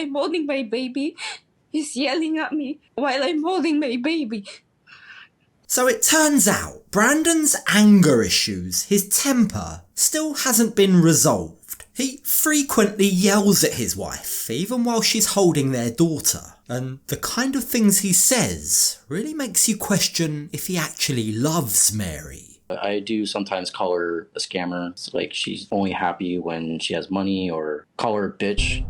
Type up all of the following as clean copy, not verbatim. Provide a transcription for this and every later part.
I'm holding my baby. He's yelling at me while I'm holding my baby. So it turns out Brandan's anger issues, his temper, still hasn't been resolved. He frequently yells at his wife, even while she's holding their daughter. And the kind of things he says really makes you question if he actually loves Mary. I do sometimes call her a scammer. It's like she's only happy when she has money, or call her a bitch.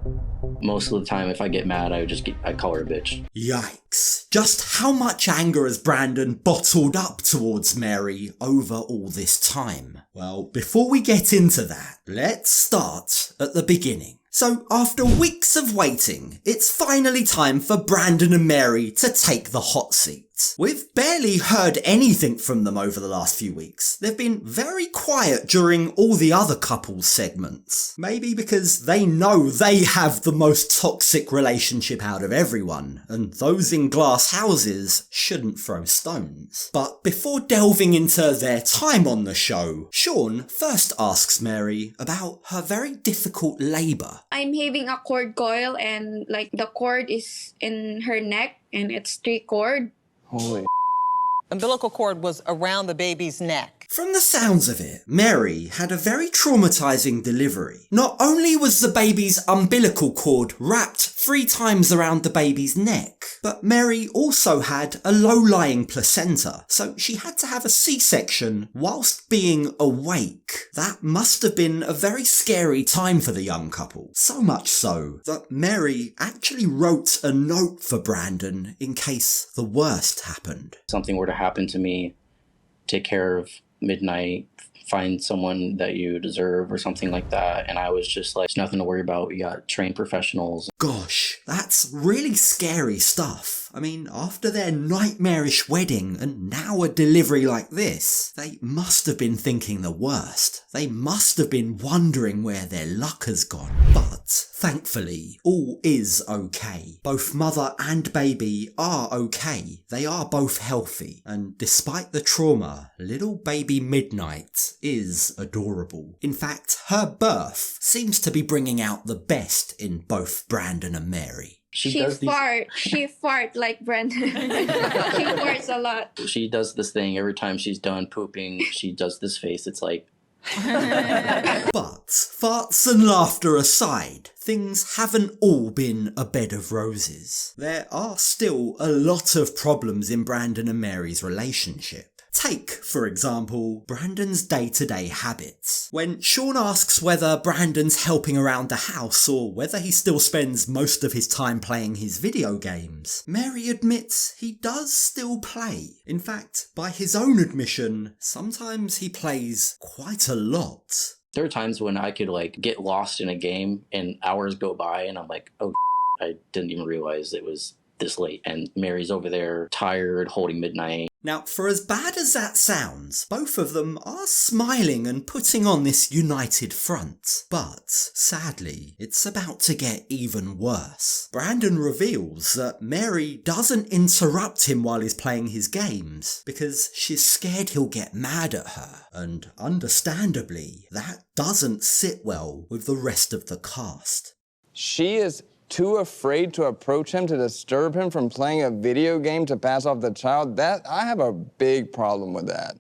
Most of the time, if I get mad, I call her a bitch. Yikes. Just how much anger has Brandan bottled up towards Mary over all this time? Well, before we get into that, let's start at the beginning. So after weeks of waiting, it's finally time for Brandan and Mary to take the hot seat. We've barely heard anything from them over the last few weeks. They've been very quiet during all the other couples segments. Maybe because they know they have the most toxic relationship out of everyone, and those in glass houses shouldn't throw stones. But before delving into their time on the show, Sean first asks Mary about her very difficult labour. I'm having a cord coil, and the cord is in her neck, and it's 3 cord. Holy. Umbilical cord was around the baby's neck. From the sounds of it, Mary had a very traumatising delivery. Not only was the baby's umbilical cord wrapped 3 times around the baby's neck, but Mary also had a low-lying placenta, so she had to have a C-section whilst being awake. That must have been a very scary time for the young couple. So much so that Mary actually wrote a note for Brandan in case the worst happened. Something were to happen to me, take care of midnight, find someone that you deserve or something like that. And I was just like, there's nothing to worry about. We got trained professionals. Gosh, that's really scary stuff. I mean, after their nightmarish wedding and now a delivery like this, they must have been thinking the worst. They must have been wondering where their luck has gone. But thankfully, all is okay. Both mother and baby are okay. They are both healthy. And despite the trauma, little baby Midnight is adorable. In fact, her birth seems to be bringing out the best in both Brandan and Mary. She fart like Brandan. She farts a lot. She does this thing every time she's done pooping. She does this face. It's like... But farts and laughter aside, things haven't all been a bed of roses. There are still a lot of problems in Brandan and Mary's relationship. Take, for example, Brandan's day-to-day habits. When Sean asks whether Brandan's helping around the house or whether he still spends most of his time playing his video games, Mary admits he does still play. In fact, by his own admission, sometimes he plays quite a lot. There are times when I could get lost in a game and hours go by and I'm like, oh, I didn't even realize it was this late. And Mary's over there tired, holding midnight. Now, for as bad as that sounds, both of them are smiling and putting on this united front. But, sadly, it's about to get even worse. Brandan reveals that Mary doesn't interrupt him while he's playing his games because she's scared he'll get mad at her. And understandably, that doesn't sit well with the rest of the cast. She is too afraid to approach him to disturb him from playing a video game to pass off the child. I have a big problem with that.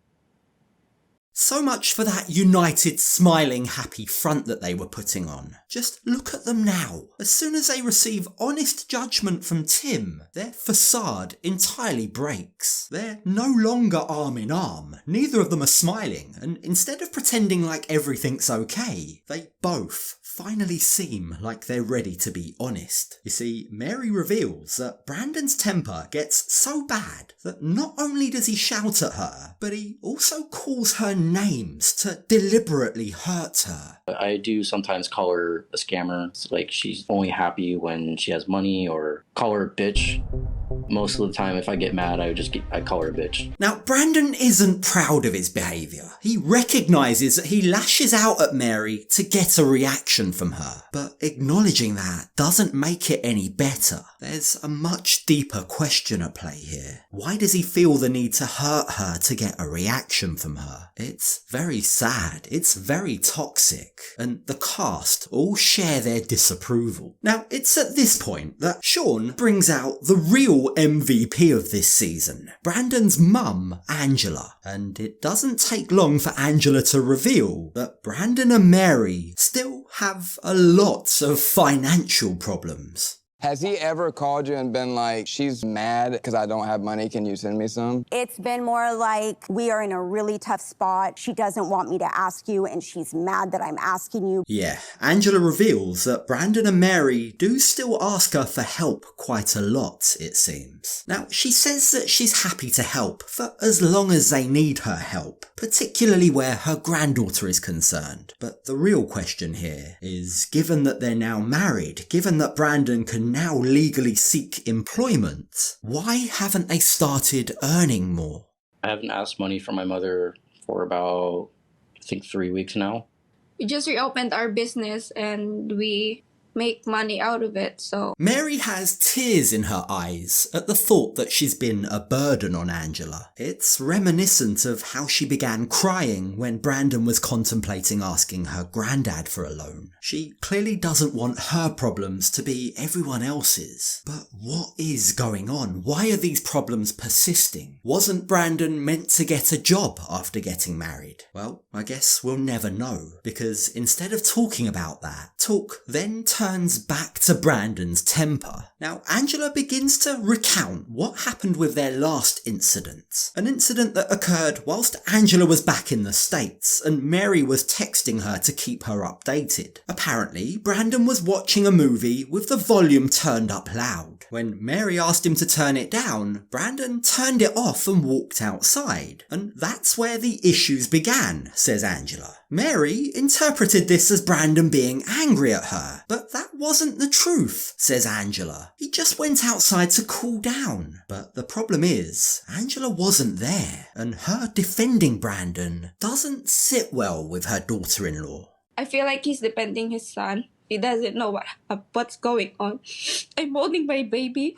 So much for that united, smiling, happy front that they were putting on. Just look at them now. As soon as they receive honest judgment from Tim, their facade entirely breaks. They're no longer arm in arm. Neither of them are smiling, and instead of pretending like everything's okay, they both finally seem like they're ready to be honest. You see, Mary reveals that Brandan's temper gets so bad that not only does he shout at her, but he also calls her names to deliberately hurt her. I do sometimes call her a scammer. It's like she's only happy when she has money, or call her a bitch. Most of the time, if I get mad, I call her a bitch. Now, Brandan isn't proud of his behaviour. He recognises that he lashes out at Mary to get a reaction from her. But acknowledging that doesn't make it any better. There's a much deeper question at play here. Why does he feel the need to hurt her to get a reaction from her? It's very sad. It's very toxic. And the cast all share their disapproval. Now, it's at this point that Sean brings out the real MVP of this season, Brandan's mum, Angela. And it doesn't take long for Angela to reveal that Brandan and Mary still have a lot of financial problems. Has he ever called you and been like, she's mad because I don't have money, can you send me some? It's been more like, we are in a really tough spot. She doesn't want me to ask you, and she's mad that I'm asking you. Yeah, Angela reveals that Brandan and Mary do still ask her for help quite a lot, it seems. Now, she says that she's happy to help for as long as they need her help, particularly where her granddaughter is concerned. But the real question here is, given that they're now married, given that Brandan can now legally seek employment, why haven't they started earning more? I haven't asked money from my mother for about, I think, 3 weeks now. We just reopened our business and we make money out of it, so... Mary has tears in her eyes at the thought that she's been a burden on Angela. It's reminiscent of how she began crying when Brandan was contemplating asking her granddad for a loan. She clearly doesn't want her problems to be everyone else's. But what is going on? Why are these problems persisting? Wasn't Brandan meant to get a job after getting married? Well, I guess we'll never know, because instead of talking about that, talk then turns back to Brandan's temper. Now, Angela begins to recount what happened with their last incident. An incident that occurred whilst Angela was back in the States and Mary was texting her to keep her updated. Apparently, Brandan was watching a movie with the volume turned up loud. When Mary asked him to turn it down, Brandan turned it off and walked outside. And that's where the issues began, says Angela. Mary interpreted this as Brandan being angry at her, but that wasn't the truth, says Angela. He just went outside to cool down. But the problem is, Angela wasn't there, and her defending Brandan doesn't sit well with her daughter-in-law. I feel like he's defending his son. He doesn't know what's going on. I'm holding my baby.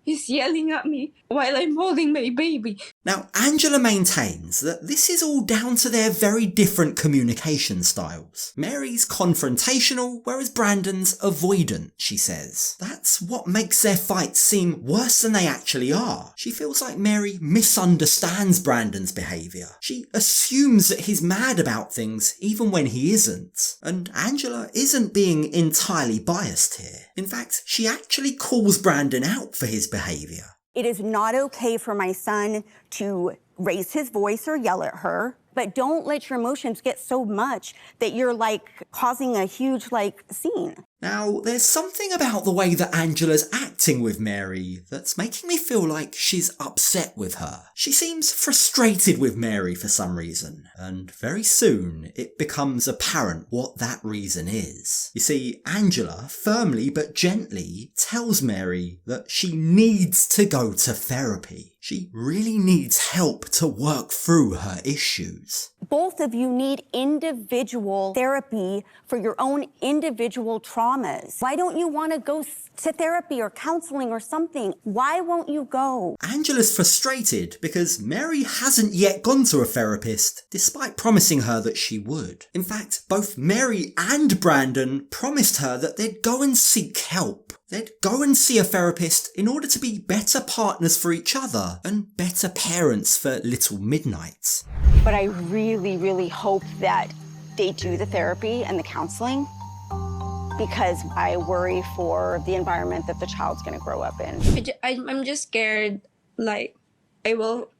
He's yelling at me while I'm holding my baby. Now, Angela maintains that this is all down to their very different communication styles. Mary's confrontational, whereas Brandan's avoidant, she says. That's what makes their fights seem worse than they actually are. She feels like Mary misunderstands Brandan's behaviour. She assumes that he's mad about things even when he isn't. And Angela isn't being entirely biased here. In fact, she actually calls Brandan out for his behaviour. It is not okay for my son to raise his voice or yell at her, but don't let your emotions get so much that you're causing a huge scene. Now, there's something about the way that Angela's acting with Mary that's making me feel like she's upset with her. She seems frustrated with Mary for some reason, and very soon it becomes apparent what that reason is. You see, Angela firmly but gently tells Mary that she needs to go to therapy. She really needs help to work through her issues. Both of you need individual therapy for your own individual traumas. Why don't you want to go to therapy or counseling or something? Why won't you go? Angela's frustrated because Mary hasn't yet gone to a therapist, despite promising her that she would. In fact, both Mary and Brandan promised her that they'd go and seek help. They'd go and see a therapist in order to be better partners for each other and better parents for little Midnight. But I really, really hope that they do the therapy and the counseling, because I worry for the environment that the child's going to grow up in. I'm just scared, I will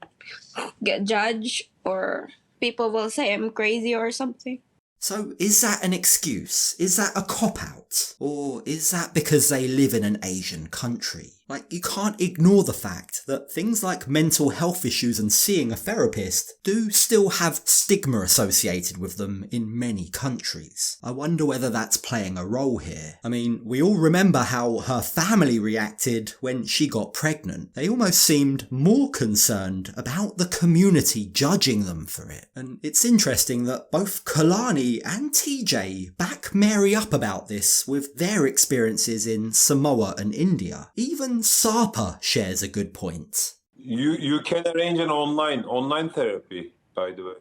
get judged or people will say I'm crazy or something. So is that an excuse? Is that a cop-out? Or is that because they live in an Asian country? Like, you can't ignore the fact that things like mental health issues and seeing a therapist do still have stigma associated with them in many countries. I wonder whether that's playing a role here. I mean, we all remember how her family reacted when she got pregnant. They almost seemed more concerned about the community judging them for it. And it's interesting that both Kalani and TJ back Mary up about this with their experiences in Samoa and India. Even Sapa shares a good point. You can arrange an online therapy, by the way.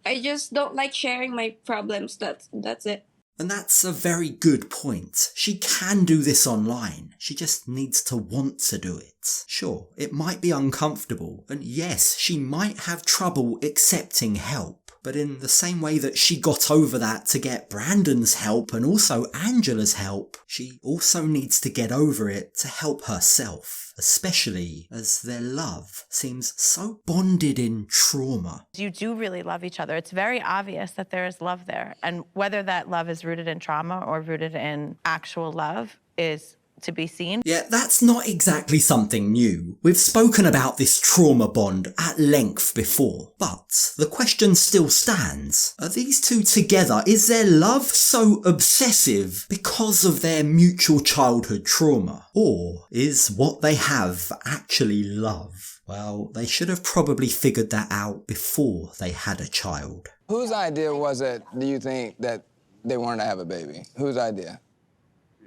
I just don't like sharing my problems. That's it. And that's a very good point. She can do this online. She just needs to want to do it. Sure, it might be uncomfortable, and yes, she might have trouble accepting help. But in the same way that she got over that to get Brandan's help and also Angela's help, she also needs to get over it to help herself, especially as their love seems so bonded in trauma. You do really love each other. It's very obvious that there is love there. And whether that love is rooted in trauma or rooted in actual love is to be seen. Yeah, that's not exactly something new. We've spoken about this trauma bond at length before. But the question still stands. Are these two together? Is their love so obsessive because of their mutual childhood trauma? Or is what they have actually love? Well, they should have probably figured that out before they had a child. Whose idea was it, do you think, that they wanted to have a baby? Whose idea?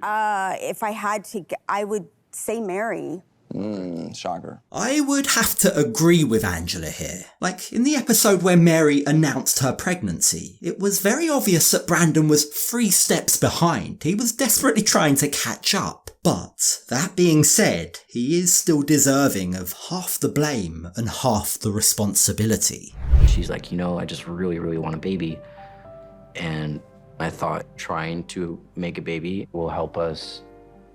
If I had to, I would say Mary. Shocker. I would have to agree with Angela here. Like, in the episode where Mary announced her pregnancy, it was very obvious that Brandan was 3 steps behind. He was desperately trying to catch up. But, that being said, he is still deserving of half the blame and half the responsibility. She's like, I just really, really want a baby. And I thought trying to make a baby will help us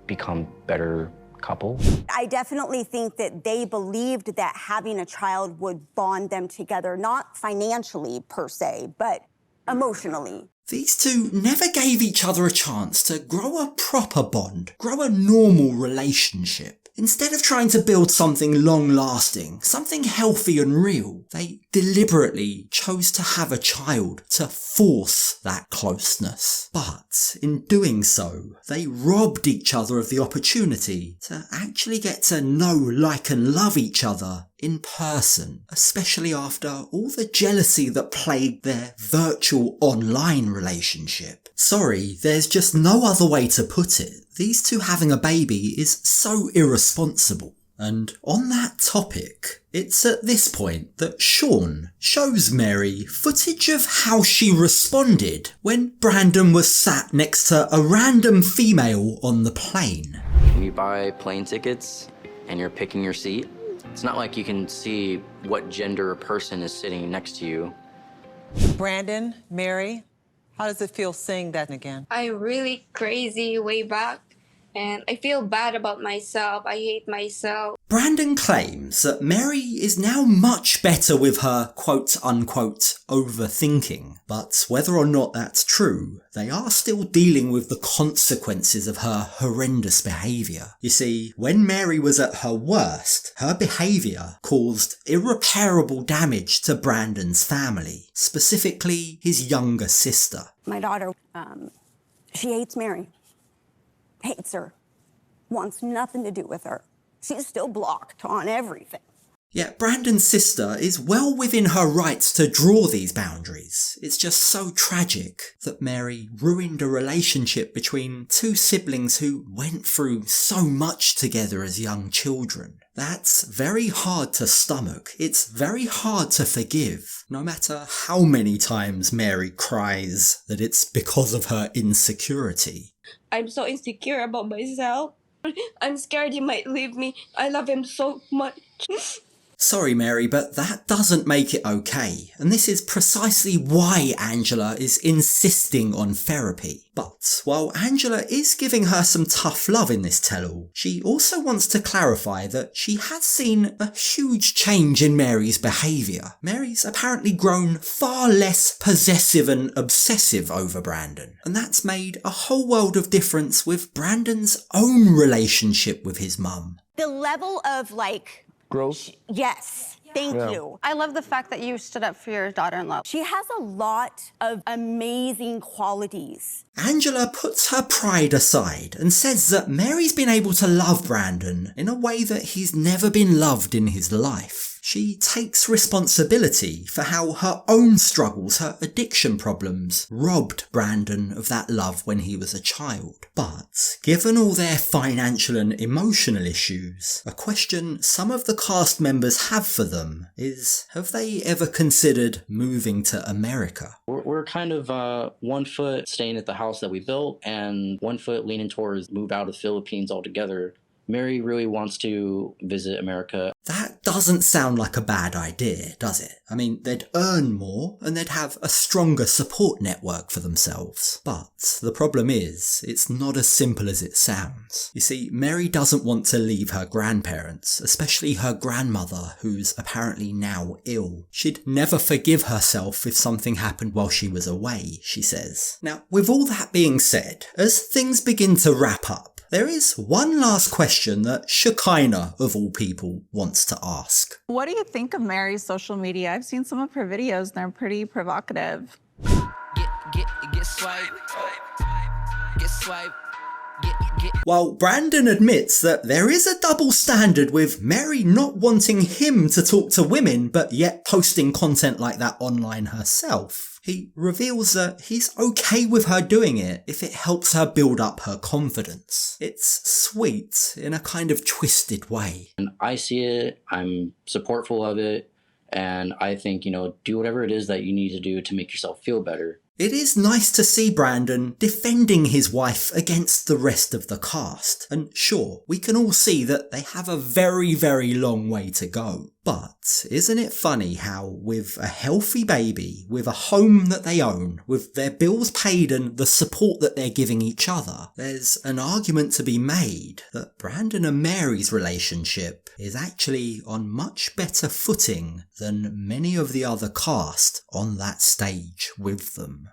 become better couple. I definitely think that they believed that having a child would bond them together, not financially per se, but emotionally. These two never gave each other a chance to grow a proper bond, grow a normal relationship. Instead of trying to build something long-lasting, something healthy and real, they deliberately chose to have a child to force that closeness. But in doing so, they robbed each other of the opportunity to actually get to know, like and love each other in person, especially after all the jealousy that plagued their virtual online relationship. Sorry, there's just no other way to put it. These two having a baby is so irresponsible. And on that topic, it's at this point that Sean shows Mary footage of how she responded when Brandan was sat next to a random female on the plane. When you buy plane tickets and you're picking your seat, it's not like you can see what gender person is sitting next to you. Brandan, Mary, how does it feel seeing that again? I'm really crazy way back, and I feel bad about myself. I hate myself. Brandan claims that Mary is now much better with her quote-unquote overthinking, but whether or not that's true, they are still dealing with the consequences of her horrendous behaviour. You see, when Mary was at her worst, her behaviour caused irreparable damage to Brandan's family, specifically his younger sister. My daughter, she hates Mary. Hates her. Wants nothing to do with her. She's still blocked on everything. Yet Brandan's sister is well within her rights to draw these boundaries. It's just so tragic that Mary ruined a relationship between two siblings who went through so much together as young children. That's very hard to stomach. It's very hard to forgive, no matter how many times Mary cries that it's because of her insecurity. I'm so insecure about myself. I'm scared he might leave me. I love him so much. Sorry, Mary, but that doesn't make it okay, and this is precisely why Angela is insisting on therapy. But while Angela is giving her some tough love in this tell-all, she also wants to clarify that she has seen a huge change in Mary's behaviour. Mary's apparently grown far less possessive and obsessive over Brandan, and that's made a whole world of difference with Brandan's own relationship with his mum. The level of Growth? yes. Thank you. I love the fact that you stood up for your daughter-in-law. She has a lot of amazing qualities. Angela puts her pride aside and says that Mary's been able to love Brandan in a way that he's never been loved in his life. She takes responsibility for how her own struggles, her addiction problems, robbed Brandan of that love when he was a child. But given all their financial and emotional issues, a question some of the cast members have for them is, have they ever considered moving to America? We're kind of 1 foot staying at the house that we built and 1 foot leaning towards move out of the Philippines altogether. Mary really wants to visit America. That doesn't sound like a bad idea, does it? I mean, they'd earn more and they'd have a stronger support network for themselves. But the problem is, it's not as simple as it sounds. You see, Mary doesn't want to leave her grandparents, especially her grandmother, who's apparently now ill. She'd never forgive herself if something happened while she was away, she says. Now, with all that being said, as things begin to wrap up, there is one last question that Shekinah, of all people, wants to ask. What do you think of Mary's social media? I've seen some of her videos and they're pretty provocative. Get swipe. Get swipe. While Brandan admits that there is a double standard with Mary not wanting him to talk to women but yet posting content like that online herself, he reveals that he's okay with her doing it if it helps her build up her confidence. It's sweet in a kind of twisted way. And I see it, I'm supportful of it, and I think, do whatever it is that you need to do to make yourself feel better. It is nice to see Brandan defending his wife against the rest of the cast, and sure, we can all see that they have a very, very long way to go. But isn't it funny how, with a healthy baby, with a home that they own, with their bills paid and the support that they're giving each other, there's an argument to be made that Brandan and Mary's relationship is actually on much better footing than many of the other cast on that stage with them.